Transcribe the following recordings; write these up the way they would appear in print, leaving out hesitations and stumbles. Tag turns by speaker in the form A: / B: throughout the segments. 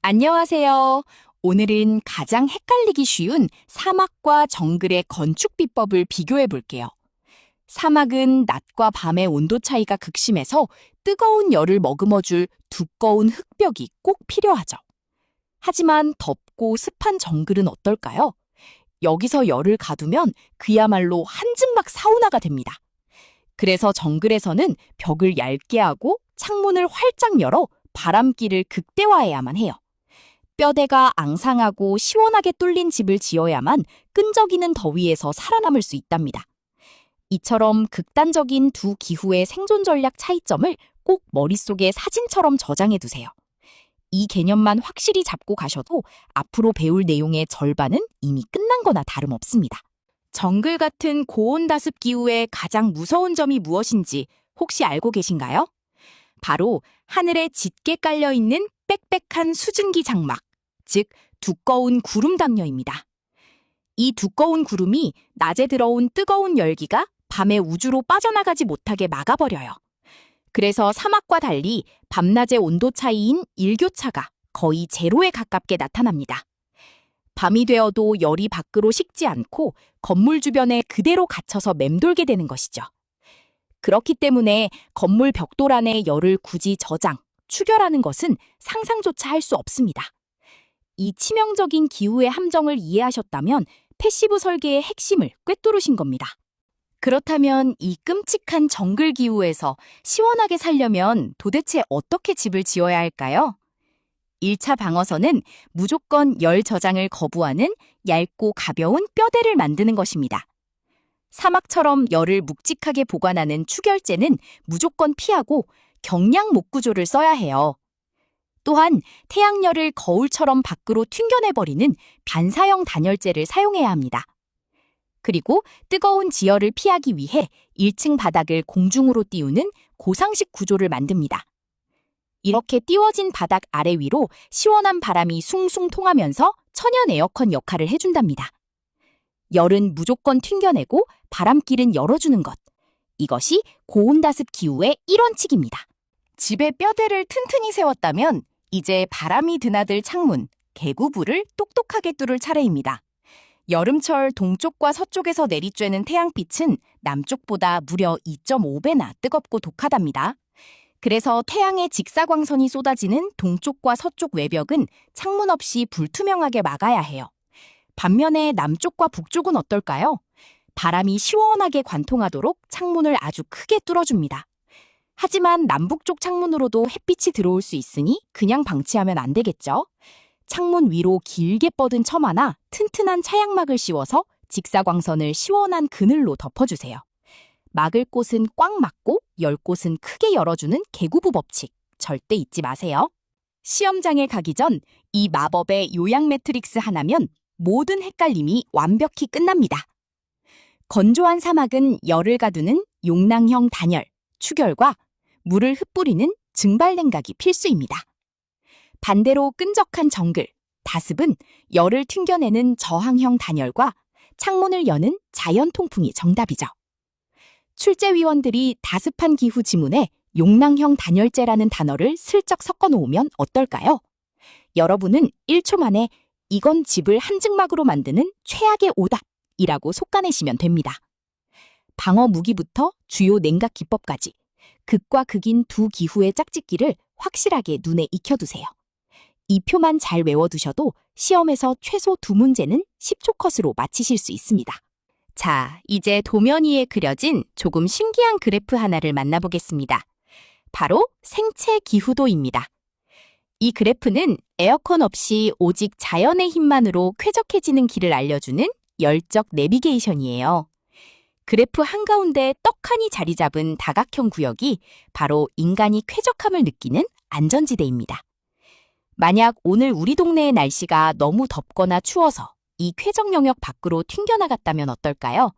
A: 안녕하세요. 오늘은 가장 헷갈리기 쉬운 사막과 정글의 건축 비법을 비교해 볼게요. 사막은 낮과 밤의 온도 차이가 극심해서 뜨거운 열을 머금어줄 두꺼운 흙벽이 꼭 필요하죠. 하지만 덥고 습한 정글은 어떨까요? 여기서 열을 가두면 그야말로 한증막 사우나가 됩니다. 그래서 정글에서는 벽을 얇게 하고 창문을 활짝 열어 바람길을 극대화해야만 해요. 뼈대가 앙상하고 시원하게 뚫린 집을 지어야만 끈적이는 더위에서 살아남을 수 있답니다. 이처럼 극단적인 두 기후의 생존 전략 차이점을 꼭 머릿속에 사진처럼 저장해 두세요. 이 개념만 확실히 잡고 가셔도 앞으로 배울 내용의 절반은 이미 끝난 거나 다름없습니다. 정글 같은 고온다습 기후의 가장 무서운 점이 무엇인지 혹시 알고 계신가요? 바로 하늘에 짙게 깔려있는 빽빽한 수증기 장막, 즉 두꺼운 구름 담요입니다. 이 두꺼운 구름이 낮에 들어온 뜨거운 열기가 밤에 우주로 빠져나가지 못하게 막아버려요. 그래서 사막과 달리 밤낮의 온도 차이인 일교차가 거의 제로에 가깝게 나타납니다. 밤이 되어도 열이 밖으로 식지 않고 건물 주변에 그대로 갇혀서 맴돌게 되는 것이죠. 그렇기 때문에 건물 벽돌 안에 열을 굳이 저장, 추결하는 것은 상상조차 할 수 없습니다. 이 치명적인 기후의 함정을 이해하셨다면 패시브 설계의 핵심을 꿰뚫으신 겁니다. 그렇다면 이 끔찍한 정글 기후에서 시원하게 살려면 도대체 어떻게 집을 지어야 할까요? 1차 방어선은 무조건 열 저장을 거부하는 얇고 가벼운 뼈대를 만드는 것입니다. 사막처럼 열을 묵직하게 보관하는 추결제는 무조건 피하고 경량 목 구조를 써야 해요. 또한 태양열을 거울처럼 밖으로 튕겨내버리는 반사형 단열재를 사용해야 합니다. 그리고 뜨거운 지열을 피하기 위해 1층 바닥을 공중으로 띄우는 고상식 구조를 만듭니다. 이렇게 띄워진 바닥 아래 위로 시원한 바람이 숭숭 통하면서 천연 에어컨 역할을 해준답니다. 열은 무조건 튕겨내고 바람길은 열어주는 것. 이것이 고온다습 기후의 1원칙입니다. 집에 뼈대를 튼튼히 세웠다면 이제 바람이 드나들 창문, 개구부를 똑똑하게 뚫을 차례입니다. 여름철 동쪽과 서쪽에서 내리쬐는 태양빛은 남쪽보다 무려 2.5배나 뜨겁고 독하답니다. 그래서 태양의 직사광선이 쏟아지는 동쪽과 서쪽 외벽은 창문 없이 불투명하게 막아야 해요. 반면에 남쪽과 북쪽은 어떨까요? 바람이 시원하게 관통하도록 창문을 아주 크게 뚫어줍니다. 하지만 남북쪽 창문으로도 햇빛이 들어올 수 있으니 그냥 방치하면 안 되겠죠? 창문 위로 길게 뻗은 처마나 튼튼한 차양막을 씌워서 직사광선을 시원한 그늘로 덮어주세요. 막을 곳은 꽉 막고 열 곳은 크게 열어주는 개구부 법칙, 절대 잊지 마세요. 시험장에 가기 전 이 마법의 요약 매트릭스 하나면 모든 헷갈림이 완벽히 끝납니다. 건조한 사막은 열을 가두는 용낭형 단열, 추결과 물을 흩뿌리는 증발 냉각이 필수입니다. 반대로 끈적한 정글, 다습은 열을 튕겨내는 저항형 단열과 창문을 여는 자연 통풍이 정답이죠. 출제위원들이 다습한 기후 지문에 용낭형 단열재라는 단어를 슬쩍 섞어 놓으면 어떨까요? 여러분은 1초 만에 이건 집을 한증막으로 만드는 최악의 오답이라고 속가내시면 됩니다. 방어 무기부터 주요 냉각 기법까지 극과 극인 두 기후의 짝짓기를 확실하게 눈에 익혀두세요. 이 표만 잘 외워두셔도 시험에서 최소 2문제는 10초 컷으로 맞히실 수 있습니다. 자, 이제 도면 위에 그려진 조금 신기한 그래프 하나를 만나보겠습니다. 바로 생체 기후도입니다. 이 그래프는 에어컨 없이 오직 자연의 힘만으로 쾌적해지는 길을 알려주는 열적 내비게이션이에요. 그래프 한가운데 떡하니 자리 잡은 다각형 구역이 바로 인간이 쾌적함을 느끼는 안전지대입니다. 만약 오늘 우리 동네의 날씨가 너무 덥거나 추워서 이 쾌적 영역 밖으로 튕겨나갔다면 어떨까요?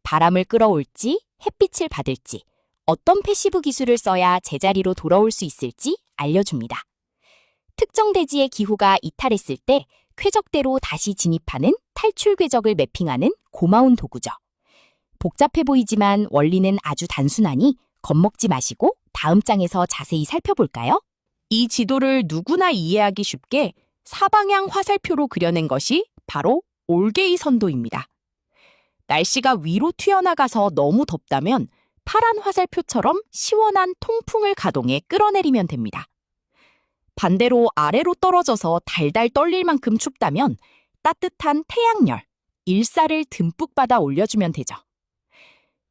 A: 바람을 끌어올지 햇빛을 받을지 어떤 패시브 기술을 써야 제자리로 돌아올 수 있을지 알려줍니다. 특정 대지의 기후가 이탈했을 때 쾌적대로 다시 진입하는 탈출 궤적을 매핑하는 고마운 도구죠. 복잡해 보이지만 원리는 아주 단순하니 겁먹지 마시고 다음 장에서 자세히 살펴볼까요? 이 지도를 누구나 이해하기 쉽게 사방향 화살표로 그려낸 것이 바로 올게이 선도입니다. 날씨가 위로 튀어나가서 너무 덥다면 파란 화살표처럼 시원한 통풍을 가동해 끌어내리면 됩니다. 반대로 아래로 떨어져서 달달 떨릴 만큼 춥다면 따뜻한 태양열, 일사를 듬뿍 받아 올려주면 되죠.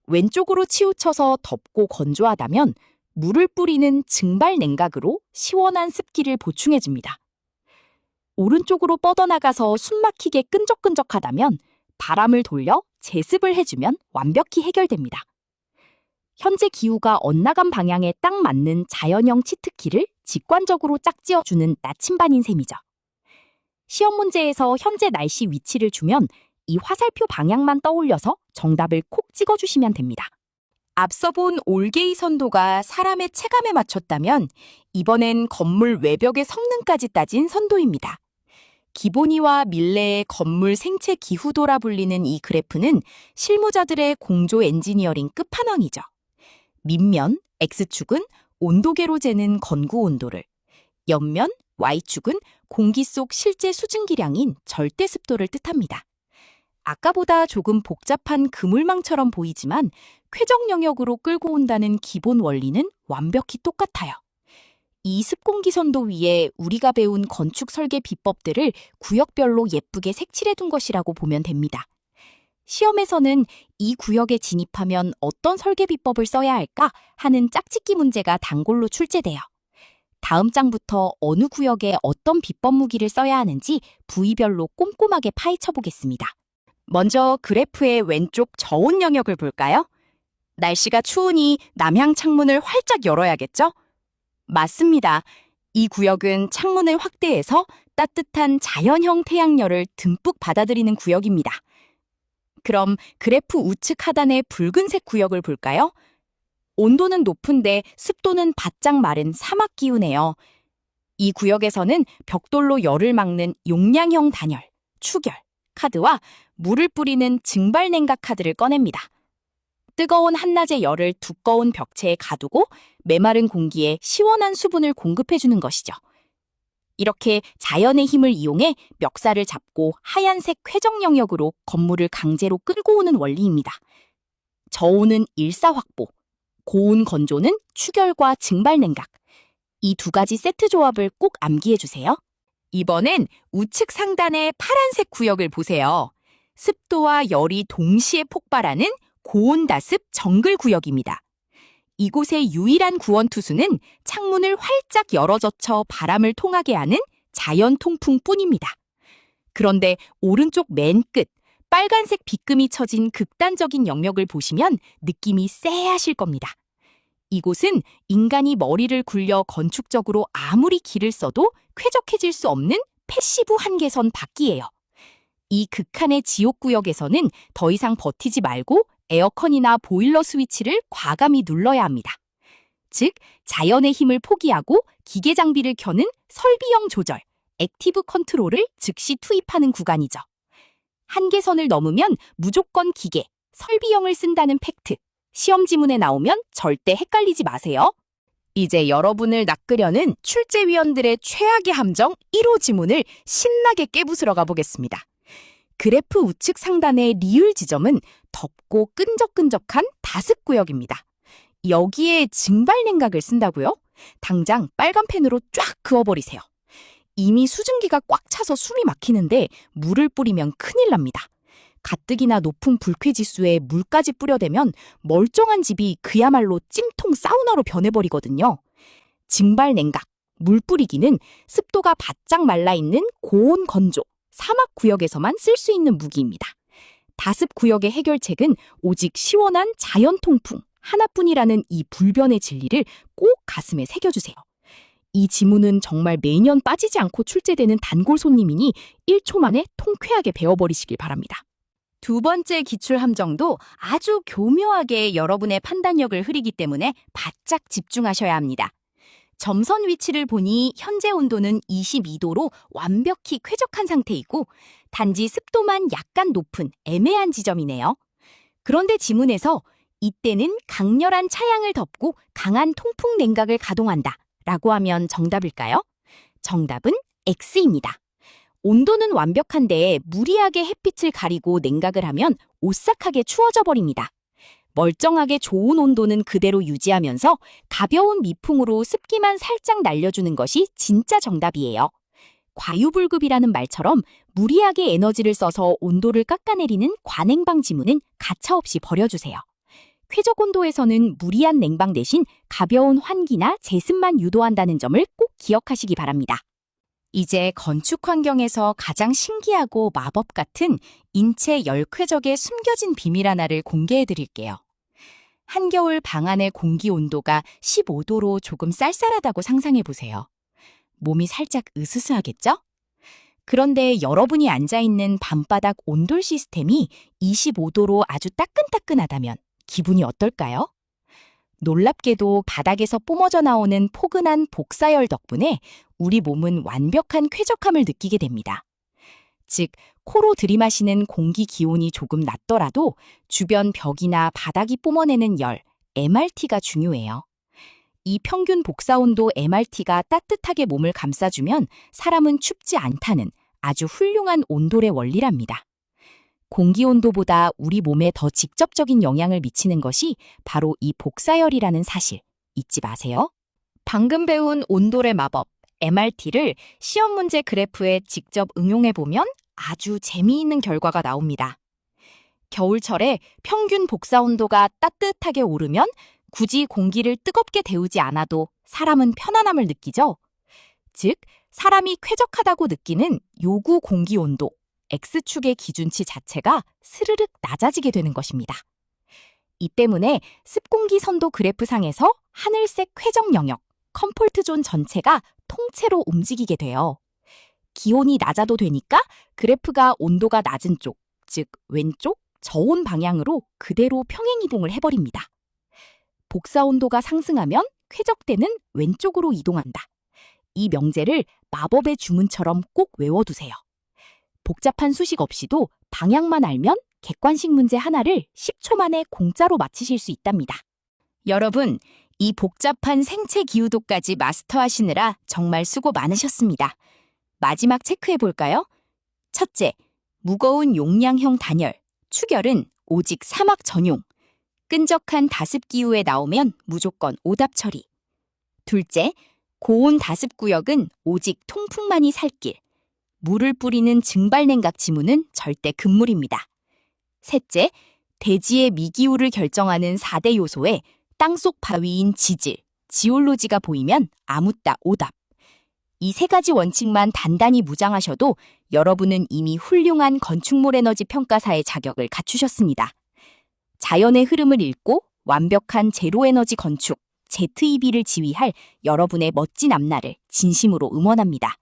A: 왼쪽으로 치우쳐서 덥고 건조하다면 물을 뿌리는 증발 냉각으로 시원한 습기를 보충해줍니다. 오른쪽으로 뻗어나가서 숨막히게 끈적끈적하다면 바람을 돌려 제습을 해주면 완벽히 해결됩니다. 현재 기후가 엇나간 방향에 딱 맞는 자연형 치트키를 직관적으로 짝지어주는 나침반인 셈이죠. 시험 문제에서 현재 날씨 위치를 주면 이 화살표 방향만 떠올려서 정답을 콕 찍어주시면 됩니다. 앞서 본 올게이 선도가 사람의 체감에 맞췄다면 이번엔 건물 외벽의 성능까지 따진 선도입니다. 기본이와 밀레의 건물 생체 기후도라 불리는 이 그래프는 실무자들의 공조 엔지니어링 끝판왕이죠. 밑면 X축은 온도계로 재는 건구 온도를, 옆면 Y축은 공기 속 실제 수증기량인 절대 습도를 뜻합니다. 아까보다 조금 복잡한 그물망처럼 보이지만 쾌적 영역으로 끌고 온다는 기본 원리는 완벽히 똑같아요. 이 습공기 선도 위에 우리가 배운 건축 설계 비법들을 구역별로 예쁘게 색칠해둔 것이라고 보면 됩니다. 시험에서는 이 구역에 진입하면 어떤 설계 비법을 써야 할까 하는 짝짓기 문제가 단골로 출제돼요. 다음 장부터 어느 구역에 어떤 비법 무기를 써야 하는지 부위별로 꼼꼼하게 파헤쳐 보겠습니다. 먼저 그래프의 왼쪽 저온 영역을 볼까요? 날씨가 추우니 남향 창문을 활짝 열어야겠죠? 맞습니다. 이 구역은 창문을 확대해서 따뜻한 자연형 태양열을 듬뿍 받아들이는 구역입니다. 그럼 그래프 우측 하단의 붉은색 구역을 볼까요? 온도는 높은데 습도는 바짝 마른 사막 기후네요. 이 구역에서는 벽돌로 열을 막는 용량형 단열, 추결, 카드와 물을 뿌리는 증발 냉각 카드를 꺼냅니다. 뜨거운 한낮의 열을 두꺼운 벽체에 가두고 메마른 공기에 시원한 수분을 공급해주는 것이죠. 이렇게 자연의 힘을 이용해 멱살을 잡고 하얀색 쾌적 영역으로 건물을 강제로 끌고 오는 원리입니다. 저온은 일사 확보, 고온 건조는 추결과 증발 냉각. 이 두 가지 세트 조합을 꼭 암기해주세요. 이번엔 우측 상단의 파란색 구역을 보세요. 습도와 열이 동시에 폭발하는 고온다습 정글 구역입니다. 이곳의 유일한 구원투수는 창문을 활짝 열어젖혀 바람을 통하게 하는 자연 통풍뿐입니다. 그런데 오른쪽 맨 끝, 빨간색 빗금이 쳐진 극단적인 영역을 보시면 느낌이 쎄하실 겁니다. 이곳은 인간이 머리를 굴려 건축적으로 아무리 길을 써도 쾌적해질 수 없는 패시브 한계선 밖이에요. 이 극한의 지옥구역에서는 더 이상 버티지 말고 에어컨이나 보일러 스위치를 과감히 눌러야 합니다. 즉, 자연의 힘을 포기하고 기계 장비를 켜는 설비형 조절, 액티브 컨트롤을 즉시 투입하는 구간이죠. 한계선을 넘으면 무조건 기계, 설비형을 쓴다는 팩트. 시험 지문에 나오면 절대 헷갈리지 마세요. 이제 여러분을 낚으려는 출제위원들의 최악의 함정 1호 지문을 신나게 깨부수러 가보겠습니다. 그래프 우측 상단의 리을 지점은 덥고 끈적끈적한 다습구역입니다. 여기에 증발 냉각을 쓴다고요? 당장 빨간 펜으로 쫙 그어버리세요. 이미 수증기가 꽉 차서 숨이 막히는데 물을 뿌리면 큰일 납니다. 가뜩이나 높은 불쾌지수에 물까지 뿌려대면 멀쩡한 집이 그야말로 찜통 사우나로 변해버리거든요. 증발 냉각, 물 뿌리기는 습도가 바짝 말라있는 고온 건조, 사막 구역에서만 쓸 수 있는 무기입니다. 다습 구역의 해결책은 오직 시원한 자연 통풍 하나뿐이라는 이 불변의 진리를 꼭 가슴에 새겨주세요. 이 지문은 정말 매년 빠지지 않고 출제되는 단골 손님이니 1초 만에 통쾌하게 배워버리시길 바랍니다. 두 번째 기출 함정도 아주 교묘하게 여러분의 판단력을 흐리기 때문에 바짝 집중하셔야 합니다. 점선 위치를 보니 현재 온도는 22도로 완벽히 쾌적한 상태이고 단지 습도만 약간 높은 애매한 지점이네요. 그런데 지문에서 이때는 강렬한 차양을 덮고 강한 통풍 냉각을 가동한다 라고 하면 정답일까요? 정답은 X입니다. 온도는 완벽한데 무리하게 햇빛을 가리고 냉각을 하면 오싹하게 추워져 버립니다. 멀쩡하게 좋은 온도는 그대로 유지하면서 가벼운 미풍으로 습기만 살짝 날려주는 것이 진짜 정답이에요. 과유불급이라는 말처럼 무리하게 에너지를 써서 온도를 깎아내리는 관냉방 지문은 가차없이 버려주세요. 쾌적 온도에서는 무리한 냉방 대신 가벼운 환기나 제습만 유도한다는 점을 꼭 기억하시기 바랍니다. 이제 건축 환경에서 가장 신기하고 마법 같은 인체 열 쾌적의 숨겨진 비밀 하나를 공개해 드릴게요. 한겨울 방 안의 공기 온도가 15도로 조금 쌀쌀하다고 상상해 보세요. 몸이 살짝 으스스하겠죠? 그런데 여러분이 앉아있는 밤바닥 온돌 시스템이 25도로 아주 따끈따끈하다면 기분이 어떨까요? 놀랍게도 바닥에서 뿜어져 나오는 포근한 복사열 덕분에 우리 몸은 완벽한 쾌적함을 느끼게 됩니다. 즉, 코로 들이마시는 공기 기온이 조금 낮더라도 주변 벽이나 바닥이 뿜어내는 열, MRT가 중요해요. 이 평균 복사온도 MRT가 따뜻하게 몸을 감싸주면 사람은 춥지 않다는 아주 훌륭한 온돌의 원리랍니다. 공기 온도보다 우리 몸에 더 직접적인 영향을 미치는 것이 바로 이 복사열이라는 사실 잊지 마세요. 방금 배운 온돌의 마법, MRT를 시험 문제 그래프에 직접 응용해보면 아주 재미있는 결과가 나옵니다. 겨울철에 평균 복사 온도가 따뜻하게 오르면 굳이 공기를 뜨겁게 데우지 않아도 사람은 편안함을 느끼죠. 즉, 사람이 쾌적하다고 느끼는 요구 공기 온도, X축의 기준치 자체가 스르륵 낮아지게 되는 것입니다. 이 때문에 습공기 선도 그래프상에서 하늘색 쾌적 영역, 컴포트 존 전체가 통째로 움직이게 돼요. 기온이 낮아도 되니까 그래프가 온도가 낮은 쪽, 즉 왼쪽, 저온 방향으로 그대로 평행 이동을 해버립니다. 복사 온도가 상승하면 쾌적대는 왼쪽으로 이동한다. 이 명제를 마법의 주문처럼 꼭 외워두세요. 복잡한 수식 없이도 방향만 알면 객관식 문제 하나를 10초 만에 공짜로 맞히실 수 있답니다. 여러분, 이 복잡한 생체 기후도까지 마스터하시느라 정말 수고 많으셨습니다. 마지막 체크해볼까요? 첫째, 무거운 용량형 단열, 추결은 오직 사막 전용. 끈적한 다습 기후에 나오면 무조건 오답 처리. 둘째, 고온 다습 구역은 오직 통풍만이 살 길. 물을 뿌리는 증발냉각 지문은 절대 금물입니다. 셋째, 대지의 미기후를 결정하는 4대 요소에 땅속 바위인 지질, 지올로지가 보이면 아무따 오답. 이 세 가지 원칙만 단단히 무장하셔도 여러분은 이미 훌륭한 건축물 에너지 평가사의 자격을 갖추셨습니다. 자연의 흐름을 읽고 완벽한 제로에너지 건축, ZEB를 지휘할 여러분의 멋진 앞날을 진심으로 응원합니다.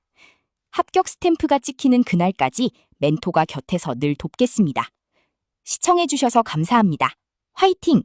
A: 합격 스탬프가 찍히는 그날까지 멘토가 곁에서 늘 돕겠습니다. 시청해주셔서 감사합니다. 화이팅!